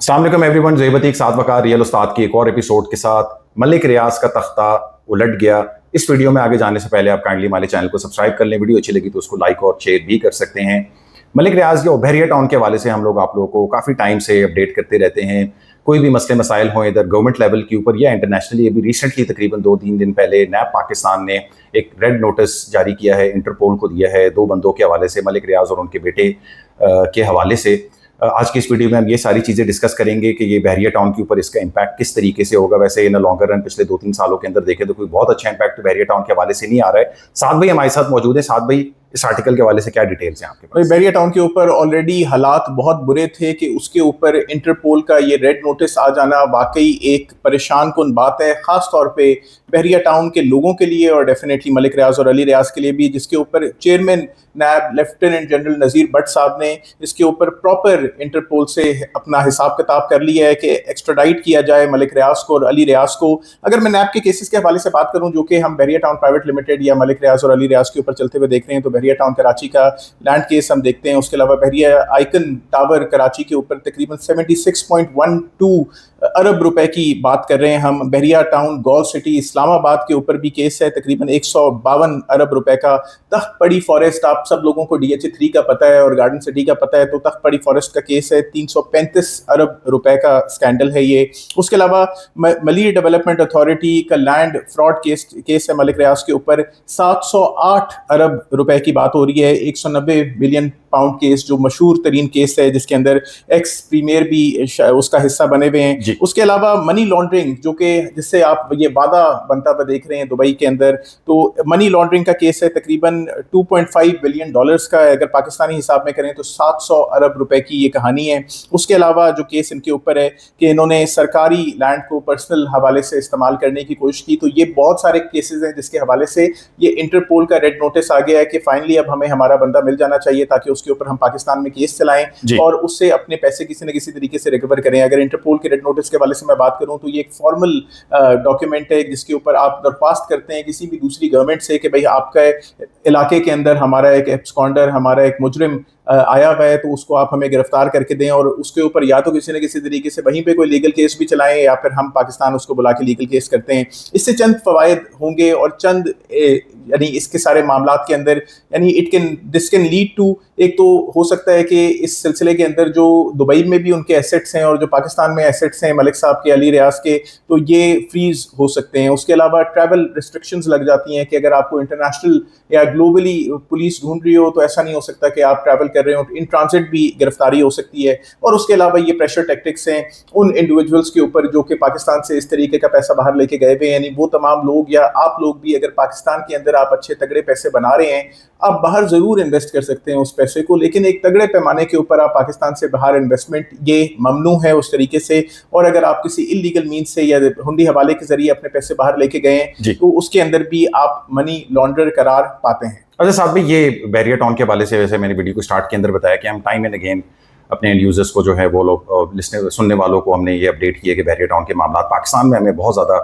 अस्सलाम वालेकुम एवरीवन, ज़ेबती एक साथ वक़ार रियल उस्ताद की एक और एपिसोड के साथ। मलिक रियाज का तख्ता उलट गया। इस वीडियो में आगे जाने से पहले आप काइंडली हमारे चैनल को सब्सक्राइब कर लें। वीडियो अच्छी लगी तो उसको लाइक और शेयर भी कर सकते हैं। मलिक रियाज के बहरिया टाउन के हवाले से हम लोग आप लोगों को काफ़ी टाइम से अपडेट करते रहते हैं। कोई भी मसले मसाइल हों इधर गवर्नमेंट लेवल के ऊपर या इंटरनेशनली, अभी रिसेंटली तकरीबन 2-3 दिन पहले नैब पाकिस्तान ने एक रेड नोटिस जारी किया है, इंटरपोल को दिया है 2 बंदों के हवाले से, मलिक रियाज और उनके बेटे के हवाले से। आज की इस वीडियो में हम ये सारी चीज़ें डिस्कस करेंगे कि ये बहरिया टाउन के ऊपर इसका इम्पैक्ट किस तरीके से होगा। वैसे इन लॉन्गर रन पिछले 2-3 सालों के अंदर देखें तो कोई बहुत अच्छा इम्पैक्ट बहरिया टाउन के हवाले से नहीं आ रहा है। साद भाई हमारे साथ मौजूद है। साद भाई, इस आर्टिकल के हवाले से क्या डिटेल्स हैं आपके पास? बहरिया टाउन के ऊपर ऑलरेडी हालात बहुत बुरे थे कि उसके ऊपर इंटरपोल का ये रेड नोटिस आ जाना वाकई एक परेशान कुन बात है, ख़ास तौर पे बहरिया टाउन के लोगों के लिए और डेफिनेटली मलिक रियाज और अली रियाज के लिए भी, जिसके ऊपर चेयरमैन नैब लेफ्टिनेंट जनरल नज़ीर भट्ट साहब ने इसके ऊपर प्रॉपर इंटरपोल से अपना हिसाब किताब कर लिया है कि एक्स्ट्राडाइट किया जाए मलिक रियाज को और अली रियाज को। अगर मैं नैब के केसेस के हवाले से बात करूं जो कि हम बहरिया टाउन प्राइवेट लिमिटेड या मलिक रियाज और अली रियाज के ऊपर चलते हुए देख रहे हैं, तो बहरिया टाउन कराची का लैंड केस हम देखते हैं। उसके अलावा बहरिया आइकन टावर कराची के ऊपर तकरीबन 76.12 अरब रुपए की बात कर रहे हैं हम। बहरिया टाउन गॉल सिटी इस्लामाबाद के ऊपर भी केस है तकरीबन 152 अरब रुपए का। तख्त पड़ी फॉरेस्ट, आप सब लोगों को DHA3 का पता है और गार्डन सिटी का पता है, तो तख्त पड़ी फॉरेस्ट का केस है 335 अरब रुपए का स्कैंडल है ये। उसके अलावा मलिर डेवलपमेंट अथॉरिटी का लैंड फ्रॉड केस है मलिक रियाज के ऊपर, 708 अरब रुपए की बात हो रही है। 190 बिलियन पाउंड केस जो मशहूर तरीन केस है, जिसके अंदर एक्स प्रीमियर भी उसका हिस्सा बने हुए हैं। उसके अलावा मनी लॉन्ड्रिंग जो कि जिससे आप ये वादा बनता हुआ देख रहे हैं दुबई के अंदर, तो मनी लॉन्ड्रिंग का केस है तकरीबन 2.5 बिलियन डॉलर्स का। अगर पाकिस्तानी हिसाब में करें तो 700 अरब रुपए की ये कहानी है। उसके अलावा जो केस इनके ऊपर है कि इन्होंने सरकारी लैंड को पर्सनल हवाले से इस्तेमाल करने की कोशिश की। तो ये बहुत सारे केसेस हैं जिसके हवाले से ये इंटरपोल का रेड नोटिस आ गया है कि फाइनली अब हमें हमारा बंदा मिल जाना चाहिए ताकि उसके ऊपर हम पाकिस्तान में केस चलाएं और उससे अपने पैसे किसी न किसी तरीके से रिकवर करें। अगर इंटरपोल के रेड नोटिस के हवाले से मैं बात करूं तो ये एक फॉर्मल डॉक्यूमेंट है जिसके ऊपर आप दरख्वास्त करते हैं किसी भी दूसरी गवर्नमेंट से कि भाई आपका इलाके के अंदर हमारा एक एब्सकॉन्डर, हमारा एक मुजरिम आया हुआ है, तो उसको आप हमें गिरफ्तार करके दें और उसके ऊपर या तो किसी न किसी तरीके से वहीं पे कोई लीगल केस भी चलाएं या फिर हम पाकिस्तान उसको बुला के लीगल केस करते हैं। इससे चंद फवायद होंगे और चंद यानी इसके सारे मामलात के अंदर यानी दिस कैन लीड टू, एक तो हो सकता है कि इस सिलसिले के अंदर जो दुबई में भी उनके एसेट्स हैं और जो पाकिस्तान में एसेट्स हैं मलिक साहब के, अली रियाज के, तो ये फ्रीज हो सकते हैं। उसके अलावा ट्रैवल रिस्ट्रिक्शंस लग जाती हैं कि अगर आपको इंटरनेशनल या ग्लोबली पुलिस ढूंढ रही हो तो ऐसा नहीं हो सकता कि आप ट्रैवल कर रहे हो, इन ट्रांजिट भी गिरफ्तारी हो सकती है। और उसके अलावा ये प्रेशर टैक्टिक्स हैं उन इंडिविजुअल्स के ऊपर जो कि पाकिस्तान से इस तरीके का पैसा बाहर लेके गए हुए, यानी वो तमाम लोग या आप लोग भी अगर पाकिस्तान के अंदर आप अच्छे तगड़े पैसे बना रहे हैं, आप बाहर जरूर इन्वेस्ट कर सकते हैं उस पैसे को, लेकिन एक तगड़े पैमाने के ऊपर आप पाकिस्तान से बाहर इन्वेस्टमेंट ये ममनू है उस तरीके से। और अगर आप किसी इलीगल मीन से या हुंडी हवाले के जरिए अपने पैसे बाहर लेके गए हैं तो उसके अंदर भी आप मनी लॉन्ड्रर करार पाते हैं। अच्छा साहब भाई, ये बहरिया टाउन के हवाले से वैसे मैंने वीडियो को स्टार्ट के अंदर बताया कि हम टाइम एंड अगेन अपने एंड यूजर्स को जो है वो लोग सुनने वालों को हमने ये अपडेट किया कि बहरिया टाउन के मामला पाकिस्तान में हमें बहुत ज़्यादा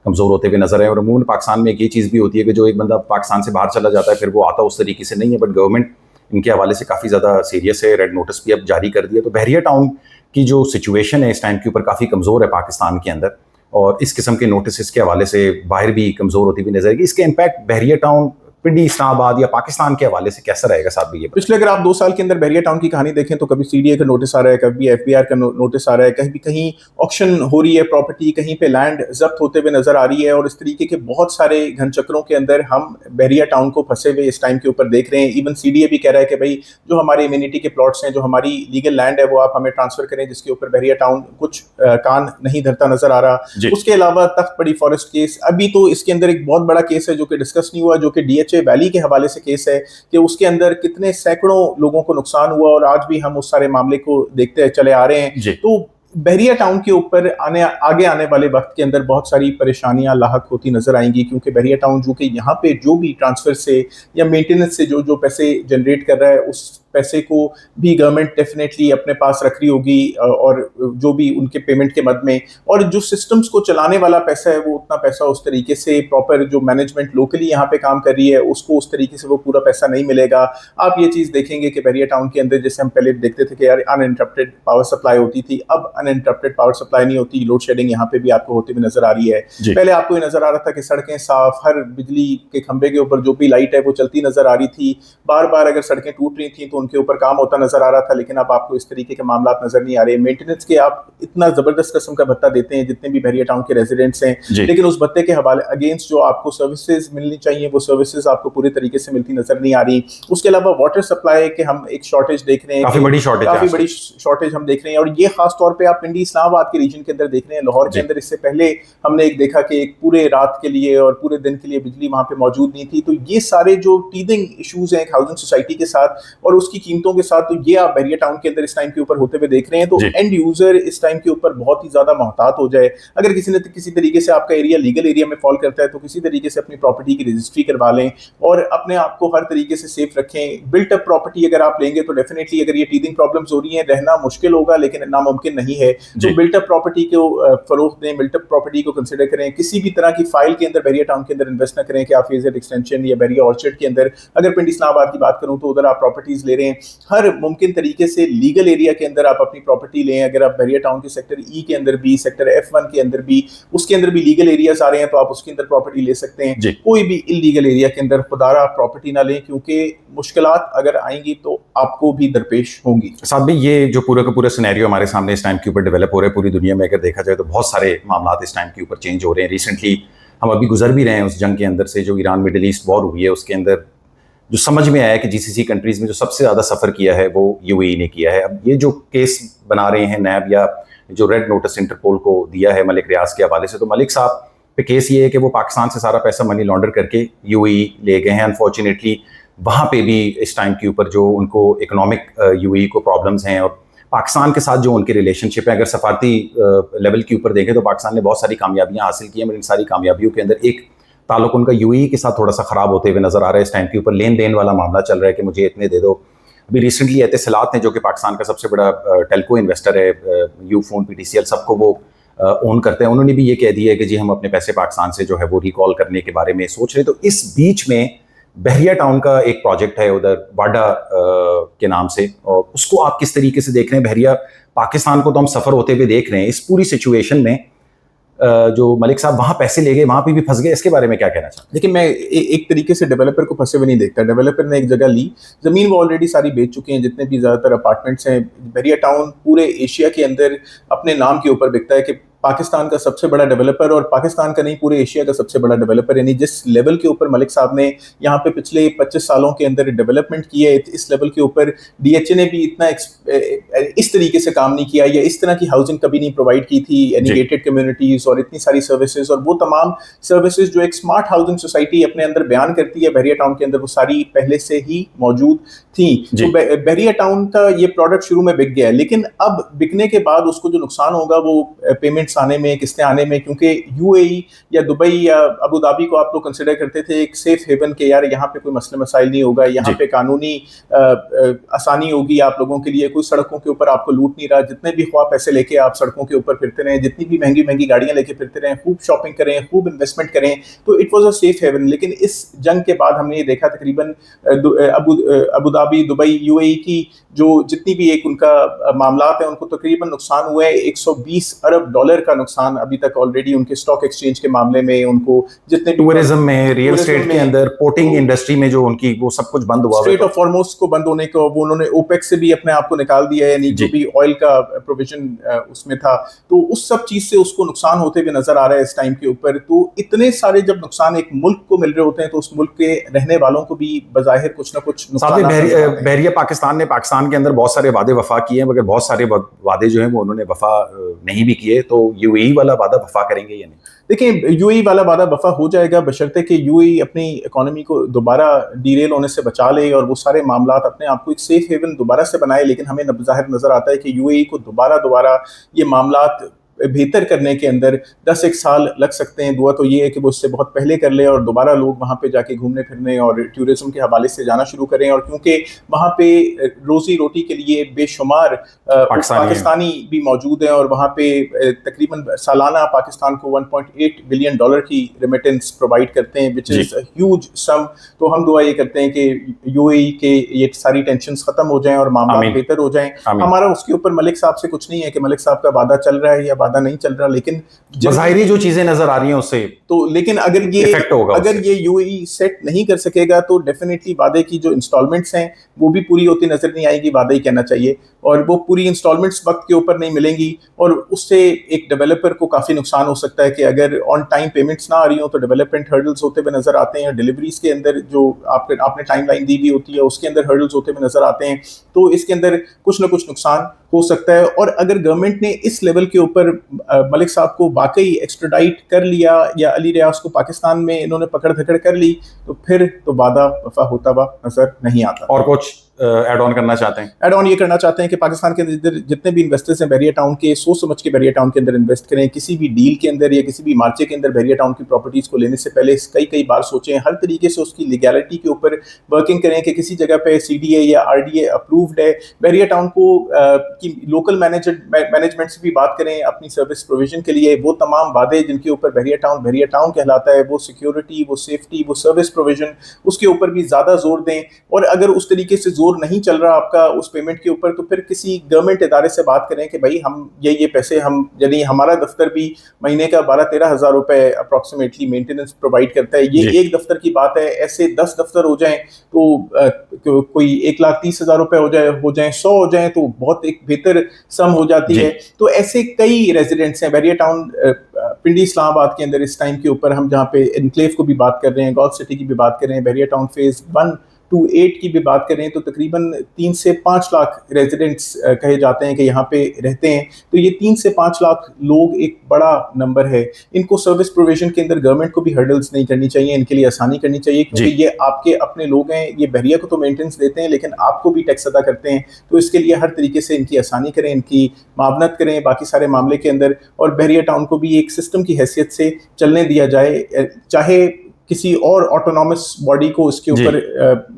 कमज़ोर होते हुए नजर आए। और अमूमन पाकिस्तान में एक ये चीज़ भी होती है कि जो एक बंदा पाकिस्तान से बाहर चला जाता है फिर वो आता उस तरीके से नहीं है, बट गवर्नमेंट इनके हवाले से काफ़ी ज़्यादा सीरियस है, रेड नोटिस भी अब जारी कर दिया। तो बहरिया टाउन की जो सिचुएशन है इस टाइम के ऊपर काफ़ी कमज़ोर है पाकिस्तान के अंदर, और इस किस्म के नोटिस के हवाले से बाहर भी कमज़ोर होती हुई नजर आएगी। इसके इम्पैक्ट बहरिया टाउन, पिंडी, इस्लामाबाद या पाकिस्तान के हवाले से कैसा रहेगा साहब भी? पिछले अगर आप 2 साल के अंदर बहरिया टाउन की कहानी देखें तो कभी CDA का नोटिस आ रहा है, कभी FBR का नोटिस आ रहा है, कहीं ऑक्शन हो रही है प्रॉपर्टी, कहीं पे लैंड जब्त होते हुए नजर आ रही है। और इस तरीके के बहुत सारे घन चक्रों के अंदर हम बहरिया टाउन को फंसे हुए इस टाइम के ऊपर देख रहे हैं। इवन CDA भी कह रहा है कि भाई जो हमारे इम्यूनिटी के प्लॉट्स हैं, जो हमारी लीगल लैंड है, वो आप हमें ट्रांसफर करें, जिसके ऊपर बहरिया टाउन कुछ कान नहीं धरता नजर आ रहा। उसके अलावा तख्त पड़ी फॉरेस्ट केस, अभी तो इसके अंदर एक बहुत बड़ा केस है जो कि डिस्कस नहीं हुआ, जो कि DHA वैली के हवाले से केस है कि उसके अंदर कितने सैकड़ों लोगों को नुकसान हुआ और आज भी हम उस सारे मामले को देखते चले आ रहे हैं। तो बहरिया टाउन के ऊपर आगे आने वाले वक्त के अंदर बहुत सारी परेशानियां लाहक होती नजर आएंगी, क्योंकि बहरिया टाउन जो कि यहाँ पे जो भी ट्रांसफर से या मेंटेनेंस से जो पैसे जनरेट कर रहा है, उस पैसे को भी गवर्नमेंट डेफिनेटली अपने पास रख रही होगी, और जो भी उनके पेमेंट के मद में, और जो सिस्टम्स को चलाने वाला पैसा है वो उतना पैसा उस तरीके से प्रॉपर जो मैनेजमेंट लोकली यहाँ पे काम कर रही है उसको उस तरीके से वो पूरा पैसा नहीं मिलेगा। आप ये चीज़ देखेंगे कि बहरिया टाउन के अंदर जैसे हम पहले देखते थे कि यार अनइंटरप्टेड पावर सप्लाई होती थी, अब अनइंटरप्टेड पावर सप्लाई नहीं होती, लोड शेडिंग यहाँ पे भी आपको होती हुई नजर आ रही है। पहले आपको ये नजर आ रहा था कि सड़कें साफ, हर बिजली के खंभे के ऊपर जो भी लाइट है वो चलती नजर आ रही थी, बार बार अगर सड़कें टूट रही थी तो उनके ऊपर काम होता नजर आ रहा था, लेकिन अब आपको इस तरीके के मामला नजर नहीं आ रहे। मेंटेनेंस के आप इतना जबरदस्त किस्म का भत्ता देते हैं जितने भी बहरिया टाउन के रेजिडेंट्स हैं, लेकिन उस भत्ते के हवाले अगेंस्ट जो आपको सर्विसेज मिलनी चाहिए वो सर्विसेज आपको पूरी तरीके से मिलती नजर नहीं आ रही। उसके अलावा वाटर सप्लाई के हम एक शॉर्टेज देख रहे हैं, काफी बड़ी शॉर्टेज हम देख रहे हैं, और ये खास तौर पे आप पिंडी इस्लामाबाद के रीजन के अंदर देख रहे हैं। लाहौर के अंदर इससे पहले हमने एक देखा कि एक पूरे रात के लिए और पूरे दिन के लिए बिजली वहां पे मौजूद नहीं थी। तो ये सारे जो टीदिंग इश्यूज हैं हाउसिंग सोसाइटी के साथ और उसकी कीमतों के साथ, तो ये आप बहरिया टाउन के अंदर इस टाइम के ऊपर होते हुए देख रहे हैं। तो एंड यूजर इस टाइम के ऊपर बहुत ही ज्यादा मोहतात हो जाए। अगर किसी ने किसी तरीके से आपका एरिया लीगल एरिया में फॉल करता है तो किसी तरीके से अपनी प्रॉपर्टी की रजिस्ट्री करवा लें और अपने आप को हर तरीके से सेफ रखें। बिल्ट अप प्रॉपर्टी अगर आप लेंगे तो डेफिनेटली अगर ये टीदिंग प्रॉब्लम्स हो रही हैं रहना मुश्किल होगा, लेकिन नामुमकिन नहीं है। तो बिल्ट अप प्रॉपर्टी को फरोख्त दें, बिल्ट अप प्रॉपर्टी को कंसिडर करें। किसी भी तरह की फाइल के अंदर बहरिया टाउन के अंदर इन्वेस्ट न करें कि आप फेजर एक्सटेंशन या बहरिया ऑर्चर्ड के अंदर, अगर पिंडी इस्लामाबाद की बात करूं तो उधर आप प्रॉपर्टीज ले रहे हैं, हर मुमकिन तरीके से लीगल एरिया के अंदर आप अपनी प्रॉपर्टी लें। अगर आप बहरिया टाउन के सेक्टर ई के अंदर भी, सेक्टर F1 के अंदर भी, उसके अंदर भी लीगल एरियाज आ रहे हैं तो आप उसके अंदर प्रॉपर्टी ले सकते हैं। कोई भी इलीगल एरिया के अंदर खुदारा प्रॉपर्टी ना लें, क्योंकि मुश्किलात अगर आएंगी तो आपको भी दरपेश होंगी। साहब भी ये जो पूरा का पूरा सिनेरियो हमारे सामने इस टाइम के ऊपर डेवलप हो रहा है पूरी दुनिया में, अगर देखा जाए तो बहुत सारे मामला इस टाइम के ऊपर चेंज हो रहे हैं। रिसेंटली हम अभी गुजर भी रहे हैं उस जंग के अंदर से, जो ईरान मिडिल ईस्ट वॉर हुई है उसके अंदर जो समझ में आया कि GCC कंट्रीज़ में जो सबसे ज़्यादा सफ़र किया है वो UAE ने किया है। अब ये जो केस बना रहे हैं नैब या जो रेड नोटिस इंटरपोल को दिया है मलिक रियाज के हवाले से, तो मलिक साहब पे केस ये है कि वो पाकिस्तान से सारा पैसा मनी लॉन्डर करके UAE ले गए हैं। अनफॉर्चुनेटली वहाँ पे भी इस टाइम के ऊपर जो उनको इकोनॉमिक UAE को प्रॉब्लम्स हैं और पाकिस्तान के साथ जो उनके रिलेशनशिप है, अगर सफारती लेवल के ऊपर देखें तो पाकिस्तान ने बहुत सारी कामयाबियाँ हासिल की हैं, मगर इन सारी कामयाबियों के अंदर एक ताल्लुक उनका UAE के साथ थोड़ा सा ख़राब होते हुए नज़र आ रहा है। इस टाइम के ऊपर लेन देन वाला मामला चल रहा है कि मुझे इतने दे दो। अभी रिसेंटली एतिसलात ने, जो कि पाकिस्तान का सबसे बड़ा टेलको इन्वेस्टर है, यूफोन PTCL सबको वो ओन करते हैं, उन्होंने भी ये कह दिया है कि जी हम अपने पैसे पाकिस्तान से जो है वो रिकॉल करने के बारे में सोच रहे हैं। तो इस बीच में बहरिया टाउन का एक प्रोजेक्ट है उधर वाडा के नाम से, और उसको आप किस तरीके से देख रहे हैं? बहरिया पाकिस्तान को तो हम सफ़र होते हुए देख रहे हैं, इस पूरी सिचुएशन में जो मलिक साहब वहाँ पैसे ले गए, वहाँ पे भी फंस गए, इसके बारे में क्या कहना चाहते हैं? देखिए, मैं एक तरीके से डेवलपर को फंसे हुए नहीं देखता। डेवलपर ने एक जगह ली, ज़मीन वो ऑलरेडी सारी बेच चुके हैं, जितने भी ज़्यादातर अपार्टमेंट्स हैं। बहरिया टाउन पूरे एशिया के अंदर अपने नाम के ऊपर बिकता है कि पाकिस्तान का सबसे बड़ा डेवलपर, और पाकिस्तान का नहीं पूरे एशिया का सबसे बड़ा डेवलपर। यानी जिस लेवल के ऊपर मलिक साहब ने यहाँ पे पिछले 25 सालों के अंदर डेवलपमेंट की है, इस लेवल के ऊपर DHA ने भी इतना इस तरीके से काम नहीं किया, या इस तरह की हाउसिंग कभी नहीं प्रोवाइड की थी, एनिगेटेड कम्युनिटीज और इतनी सारी सर्विसेज, और वो तमाम सर्विसेज जो एक स्मार्ट हाउसिंग सोसाइटी अपने अंदर बयान करती है बहरिया टाउन के अंदर, वो सारी पहले से ही मौजूद थी। तो बहरिया टाउन का ये प्रोडक्ट शुरू में बिक गया है, लेकिन अब बिकने के बाद उसको जो नुकसान होगा वो पेमेंट आने में, किस्तें आने में, क्योंकि UAE या दुबई या अबू धाबी को आप लोग कंसिडर करते थे एक सेफ हेवन के, यार यहाँ पे कोई मसले मसाइल नहीं होगा, यहाँ पे कानूनी आसानी होगी आप लोगों के लिए, कोई सड़कों के ऊपर आपको लूट नहीं रहा, जितने भी ख्वाह पैसे लेके आप सड़कों के ऊपर फिरते रहें, जितनी भी महंगी महंगी गाड़ियां लेके फिरते रहें, खूब शॉपिंग करें, खूब इन्वेस्टमेंट करें, तो it was a safe haven. लेकिन इस जंग के बाद हमने ये देखा तकरीबन अबू धाबी, दुबई, UAE की जो जितनी भी एक उनका मामलात है, उनको तकरीबन नुकसान हुआ है $120 अरब का नुकसान अभी तक ऑलरेडी उनके स्टॉक एक्सचेंज के मामले में, उनको जितने टूरिज्म में, रियल एस्टेट के अंदर, पोर्टिंग इंडस्ट्री में जो उनकी वो सब कुछ बंद हुआ, स्ट्रेट ऑफ हॉर्मुज़ को बंद होने को वो उन्होंने OPEC से भी अपने आप को निकाल दिया है, यानी जो भी ऑयल का प्रोविजन उसमें था, तो उस सब चीज से उसको नुकसान होते हुए नजर आ रहा है इस टाइम के ऊपर। तो इतने सारे जब नुकसान एक मुल्क को मिल रहे होते हैं तो उस मुल्क के रहने वालों को भी बज़ाहिर कुछ ना कुछ नुकसान। बहरिया पाकिस्तान ने पाकिस्तान के अंदर बहुत सारे वादे वफा किए हैं, मगर बहुत सारे वादे जो हैं वो उन्होंने वफा नहीं भी किए। तो UAE वाला वादा वफा करेंगे या नहीं? देखिए, UAE वाला वादा वफा हो जाएगा बशर्ते कि UAE अपनी इकोनॉमी को दोबारा डीरेल होने से बचा ले और वो सारे मामलात अपने आप को एक सेफ हेवन दोबारा से बनाए। लेकिन हमें ज़ाहिर नज़र आता है कि UAE को दोबारा ये मामलात بہتر کرنے کے اندر 10 سال لگ سکتے ہیں. دعا تو یہ ہے کہ وہ اس سے بہت پہلے کر لے اور دوبارہ لوگ وہاں پہ جا کے گھومنے پھرنے اور ٹورزم کے حوالے سے جانا شروع کریں. اور کیونکہ وہاں پہ روزی روٹی کے لیے بے شمار پاکستانی بھی موجود ہیں اور وہاں پہ تقریباً سالانہ پاکستان کو $1.8 بلین کی ریمیٹنس پرووائڈ کرتے ہیں which is a huge sum. تو ہم دعا یہ کرتے ہیں کہ یو اے ای کے یہ ساری ٹینشنز ختم ہو جائیں اور معاملات بہتر ہو جائیں. ہمارا اس کے اوپر ملک صاحب سے کچھ نہیں ہے کہ ملک صاحب کا وعدہ چل رہا ہے یا وعدہ نہیں چل رہا, لیکن ظاہری جو چیزیں نظر آ رہی ہیں اس سے تو لیکن اگر یہ یو اے ای سیٹ نہیں کر سکے گا تو ڈیفینیٹلی وعدے کی جو انسٹالمنٹس ہیں وہ بھی پوری ہوتی نظر نہیں آئے گی. وعدہ ہی کہنا چاہیے, اور وہ پوری انسٹالمنٹس وقت کے اوپر نہیں ملیں گی اور اس سے ایک ڈیولپر کو کافی نقصان ہو سکتا ہے کہ اگر آن ٹائم پیمنٹس نہ آ رہی ہوں تو ڈیولپمنٹ ہرڈلز ہوتے ہوئے نظر آتے ہیں, ڈیلیوریز کے اندر جو آپ نے ٹائم لائن دی ہوئی ہوتی ہے اس کے اندر ہرڈلز ہوتے ہوئے نظر آتے ہیں. تو اس کے اندر کچھ نہ کچھ نقصان ہو سکتا ہے. اور اگر گورنمنٹ نے اس لیول کے اوپر ملک صاحب کو واقعی ایکسٹراڈائٹ کر لیا یا علی ریاض کو پاکستان میں انہوں نے پکڑ دھکڑ کر لی تو پھر تو وعدہ وفا ہوتا ہوا نظر نہیں آتا. اور کچھ ایڈ آن کرنا چاہتے ہیں؟ ایڈ آن یہ کرنا چاہتے ہیں کہ پاکستان کے اندر جتنے بھی انویسٹرز ہیں بحریہ ٹاؤن کے, سوچ سمجھ کے بحریہ ٹاؤن کے اندر انویسٹ کریں. کسی بھی ڈیل کے اندر یا کسی بھی مارچے کے اندر بحریہ ٹاؤن کی پراپرٹیز کو لینے سے پہلے کئی بار سوچیں, ہر طریقے سے اس کی لیگیلٹی کے اوپر ورکنگ کریں کہ کسی جگہ پہ سی ڈی اے یا آر ڈی اے اپرووڈ ہے. بحریہ ٹاؤن کو کی لوکل مینجمنٹ سے بھی بات کریں اپنی سروس پروویژن کے لیے. وہ تمام وعدے جن کے اوپر بحریہ ٹاؤن کہلاتا ہے, وہ سیکیورٹی, وہ سیفٹی, وہ سروس پروویژن, اس کے اوپر بھی زیادہ زور دیں. اور اگر اس طریقے سے زور نہیں چل رہا کا اس پیمنٹ کے اوپر تو پھر کسی گورنمنٹ ادارے سے بات کریں کہ بھائی ہم یہ پیسے ہم, یعنی ہمارا دفتر بھی مہینے کا 12-13 ہزار روپے اپروکسیمیٹلی مینٹیننس پرووائڈ کرتا ہے. یہ ایک دفتر کی بات ہے, ایسے 10 دفتر ہو جائیں تو کوئی 1,30,000 روپے ہو جائیں 100 ہو جائیں تو بہت ایک بہتر سم ہو جاتی ہے. تو ایسے کئی ریزیڈنٹس ہیں بحریہ ٹاؤن پنڈی اسلام آباد کے اندر اس ٹائم کے اوپر, ہم جہاں پہ انکلیو کو بھی بات کر رہے ہیں, گولف سٹی کی بھی بات کر رہے ہیں, بحریہ ٹاؤن فیز 1 to 8 کی بھی بات کریں تو تقریباً 3 سے 5 لاکھ ریزیڈنٹس کہے جاتے ہیں کہ یہاں پہ رہتے ہیں. تو یہ 3 سے 5 لاکھ لوگ ایک بڑا نمبر ہے. ان کو سروس پروویژن کے اندر گورنمنٹ کو بھی ہرڈلز نہیں کرنی چاہیے, ان کے لیے آسانی کرنی چاہیے کیونکہ یہ آپ کے اپنے لوگ ہیں. یہ بحریہ کو تو مینٹیننس دیتے ہیں لیکن آپ کو بھی ٹیکس ادا کرتے ہیں, تو اس کے لیے ہر طریقے سے ان کی آسانی کریں, ان کی معاونت کریں باقی سارے معاملے کے اندر. اور بحریہ ٹاؤن کو بھی ایک سسٹم کی حیثیت سے چلنے دیا جائے, چاہے کسی اور آٹونومس باڈی کو اس کے اوپر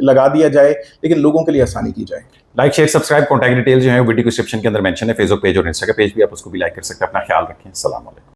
لگا دیا جائے لیکن لوگوں کے لیے آسانی کی جائے. Like share subscribe, contact detail جو ہیں ویڈیو ڈسکرپشن کے اندر مینشن ہے. فیس بک پیج اور انسٹا کا پیج بھی, آپ اس کو بھی لائک کر سکتے ہیں. اپنا خیال رکھیں. السلام علیکم.